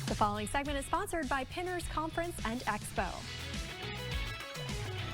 The following segment is sponsored by Pinners Conference and Expo.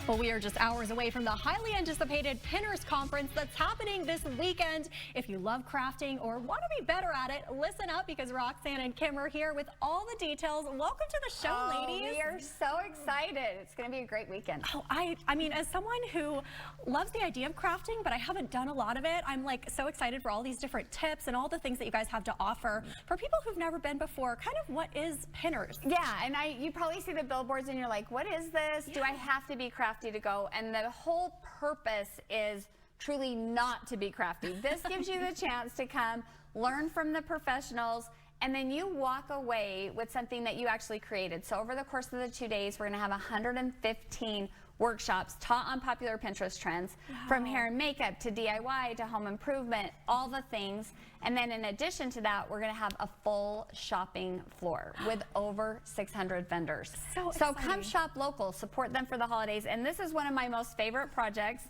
Well, we are just hours away from the highly anticipated Pinners Conference that's happening this weekend. If you love crafting or want to be better at it, listen up because Roxanne and Kim are here with all the details. Welcome to the show, ladies. We are so excited. It's going to be a great weekend. Oh, I mean, as someone who loves the idea of crafting, but I haven't done a lot of it, I'm like so excited for all these different tips and all the things that you guys have to offer. For people who've never been before, kind of what is Pinners? Yeah, and you probably see the billboards and you're like, what is this? Yeah. Do I have to be crafty to go? And the whole purpose is truly not to be crafty. This gives you the chance to come, learn from the professionals, and then you walk away with something that you actually created. So over the course of the 2 days, we're going to have 115 workshops taught on popular Pinterest trends, from hair and makeup to DIY to home improvement, all the things. And then in addition to that, we're going to have a full shopping floor with over 600 vendors. So come shop local, support them for the holidays. And this is one of my most favorite projects.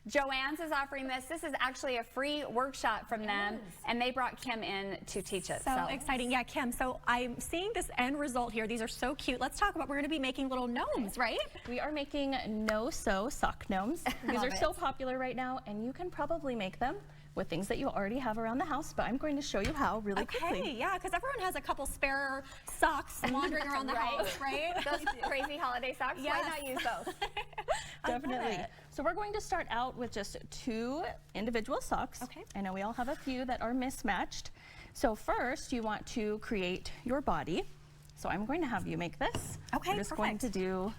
Joanne's is offering this. This is actually a free workshop from them, and they brought Kim in to teach it. So exciting. Yeah, Kim, so I'm seeing this end result here. These are so cute. Let's talk about, we're going to be making little gnomes, right? We are making no-sew sock gnomes. These are so popular right now, and you can probably make them with things that you already have around the house, but I'm going to show you how really quickly. Okay, yeah, because everyone has a couple spare socks wandering around the house, right? Those crazy holiday socks, why not use those? Definitely. So we're going to start out with just 2 individual socks. Okay. I know we all have a few that are mismatched. So first, you want to create your body. So I'm going to have you make this. Okay, we're just going to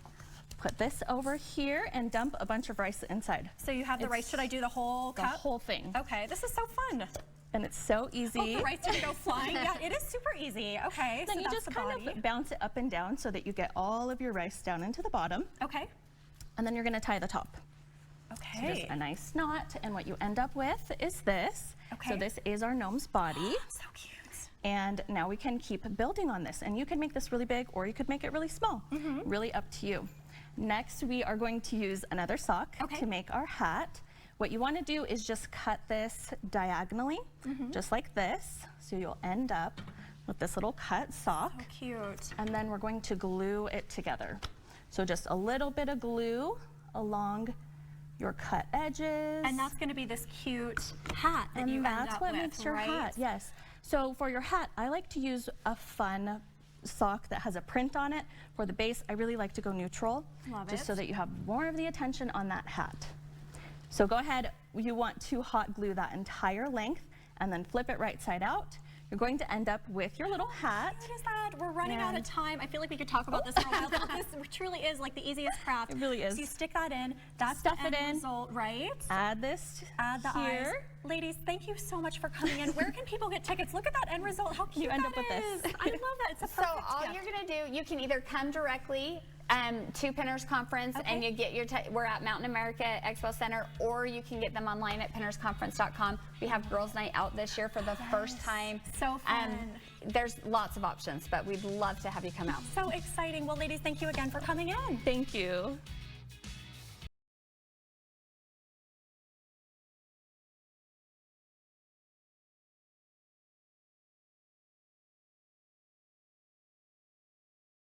put this over here and dump a bunch of rice inside. So you have the rice. Should I do the whole cup? The whole thing. Okay, this is so fun. And it's so easy. Oh, the rice didn't go flying. Yeah, it is super easy. Okay, then so you just kind of bounce it up and down so that you get all of your rice down into the bottom. Okay. And then you're going to tie the top. Okay. So just a nice knot, and what you end up with is this. Okay. So this is our gnome's body. So cute. And now we can keep building on this, and you can make this really big or you could make it really small. Really up to you. Next, we are going to use another sock to make our hat. What you want to do is just cut this diagonally, just like this. So you'll end up with this little cut sock. So cute. And then we're going to glue it together. So just a little bit of glue along your cut edges. And that's going to be this cute hat that you end up with, that's what makes your hat, yes. So for your hat, I like to use a fun sock that has a print on it. For the base, I really like to go neutral, just so that you have more of the attention on that hat. So go ahead, you want to hot glue that entire length and then flip it right side out. You're going to end up with your little hat. What is that? We're running out of time. I feel like we could talk about this for a while, but this truly is like the easiest craft. It really is. So you stick that in. That's Stuff the end result, right? Add this here. Eyes. Ladies, thank you so much for coming in. Where can people get tickets? Look at that end result. How cute you end up with is. this. I love that. It's a perfect So all you're going to do, you can either come directly to Pinners Conference and you get your, we're at Mountain America Expo Center, or you can get them online at pinnersconference.com. We have Girls Night Out this year for the first time. So fun. There's lots of options, but we'd love to have you come out. So exciting. Well, ladies, thank you again for coming in. Thank you.